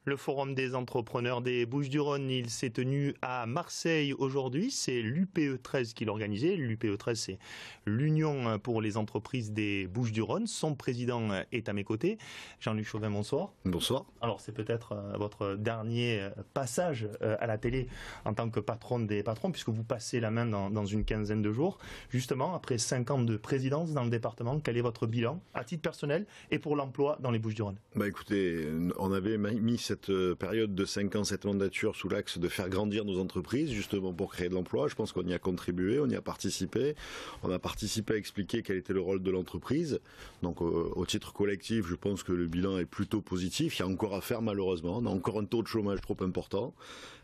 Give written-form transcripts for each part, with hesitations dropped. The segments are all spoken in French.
Le forum des entrepreneurs des Bouches-du-Rhône, il s'est tenu à Marseille aujourd'hui. C'est l'UPE 13 qui l'organisait. L'UPE 13, c'est l'Union pour les entreprises des Bouches-du-Rhône. Son président est à mes côtés. Jean-Luc Chauvin, bonsoir. Bonsoir. Alors, c'est peut-être votre dernier passage à la télé en tant que patron des patrons, puisque vous passez la main dans une quinzaine de jours. Justement, après 5 ans de présidence dans le département, quel est votre bilan à titre personnel et pour l'emploi dans les Bouches-du-Rhône? Écoutez, on avait mis cette période de 5 ans, cette mandature sous l'axe de faire grandir nos entreprises, justement pour créer de l'emploi. Je pense qu'on y a contribué, on y a participé. On a participé à expliquer quel était le rôle de l'entreprise. Donc au titre collectif, je pense que le bilan est plutôt positif. Il y a encore à faire malheureusement. On a encore un taux de chômage trop important.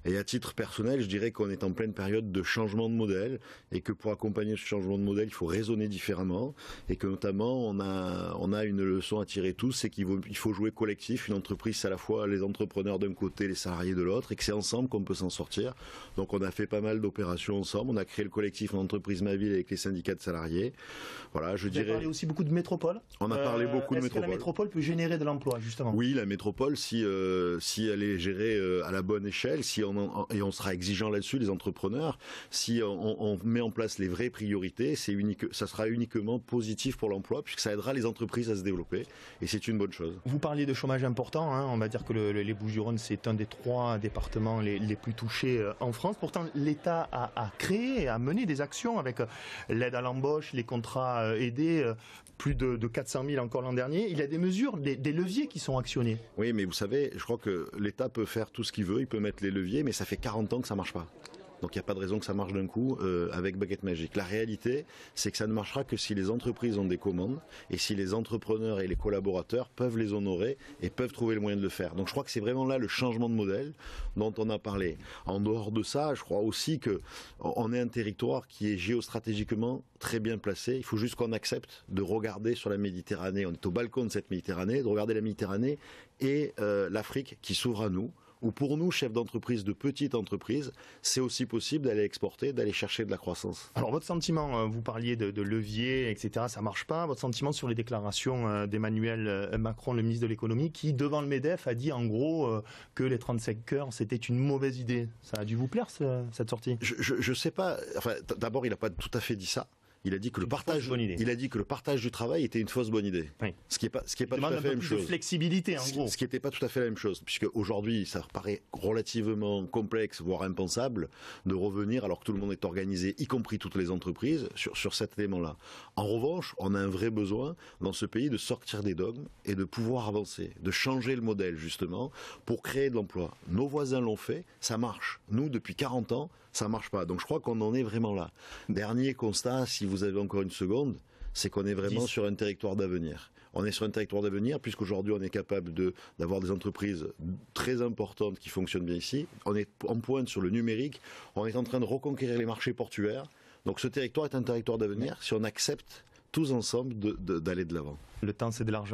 Et à titre personnel, je dirais qu'on est en pleine période de changement de modèle et que pour accompagner ce changement de modèle, il faut raisonner différemment et que notamment on a une leçon à tirer tous, c'est qu'il faut jouer collectif. Une entreprise, c'est à la fois les entrepreneurs d'un côté, les salariés de l'autre, et que c'est ensemble qu'on peut s'en sortir. Donc on a fait pas mal d'opérations ensemble. On a créé le collectif Entreprise Ma Ville avec les syndicats de salariés. Voilà, je dirais. Vous avez parlé aussi beaucoup de métropole. On a parlé beaucoup de métropole. Est-ce que la métropole peut générer de l'emploi, justement? Oui, la métropole, si elle est gérée à la bonne échelle, et on sera exigeant là-dessus, les entrepreneurs, si on met en place les vraies priorités, ça sera uniquement positif pour l'emploi, puisque ça aidera les entreprises à se développer, et c'est une bonne chose. Vous parliez de chômage important, hein. On va dire que les Bouches-du-Rhône, c'est un des 3 départements les plus touchés en France. Pourtant, l'État a créé, a mené des actions avec l'aide à l'embauche, les contrats aidés, plus de 400 000 encore l'an dernier. Il y a des mesures, des leviers qui sont actionnés. Oui, mais vous savez, je crois que l'État peut faire tout ce qu'il veut, il peut mettre les leviers, mais ça fait 40 ans que ça ne marche pas. Donc il n'y a pas de raison que ça marche d'un coup avec baguette magique. La réalité, c'est que ça ne marchera que si les entreprises ont des commandes et si les entrepreneurs et les collaborateurs peuvent les honorer et peuvent trouver le moyen de le faire. Donc je crois que c'est vraiment là le changement de modèle dont on a parlé. En dehors de ça, je crois aussi qu'on est un territoire qui est géostratégiquement très bien placé. Il faut juste qu'on accepte de regarder sur la Méditerranée. On est au balcon de cette Méditerranée, de regarder la Méditerranée et l'Afrique qui s'ouvre à nous. Ou pour nous, chefs d'entreprise, de petites entreprises, c'est aussi possible d'aller exporter, d'aller chercher de la croissance. Alors votre sentiment, vous parliez de levier, etc., ça marche pas. Votre sentiment sur les déclarations d'Emmanuel Macron, le ministre de l'économie, qui devant le MEDEF a dit en gros que les 35 heures c'était une mauvaise idée. Ça a dû vous plaire cette sortie? Je sais pas. Enfin, d'abord, il n'a pas tout à fait dit ça. Il a dit que le partage du travail était une fausse bonne idée. Oui. Ce qui est pas tout à fait la même chose. De flexibilité, en gros. Ce qui n'était pas tout à fait la même chose, puisque aujourd'hui, ça paraît relativement complexe, voire impensable, de revenir alors que tout le monde est organisé, y compris toutes les entreprises, sur cet élément-là. En revanche, on a un vrai besoin dans ce pays de sortir des dogmes et de pouvoir avancer, de changer le modèle justement pour créer de l'emploi. Nos voisins l'ont fait, ça marche. Nous, depuis 40 ans, ça marche pas. Donc je crois qu'on en est vraiment là. Dernier constat, si vous avez encore une seconde, c'est qu'on est vraiment sur un territoire d'avenir. On est sur un territoire d'avenir puisqu'aujourd'hui on est capable d'avoir des entreprises très importantes qui fonctionnent bien ici. On est en pointe sur le numérique. On est en train de reconquérir les marchés portuaires. Donc ce territoire est un territoire d'avenir si on accepte tous ensemble d'aller de l'avant. Le temps, c'est de l'argent.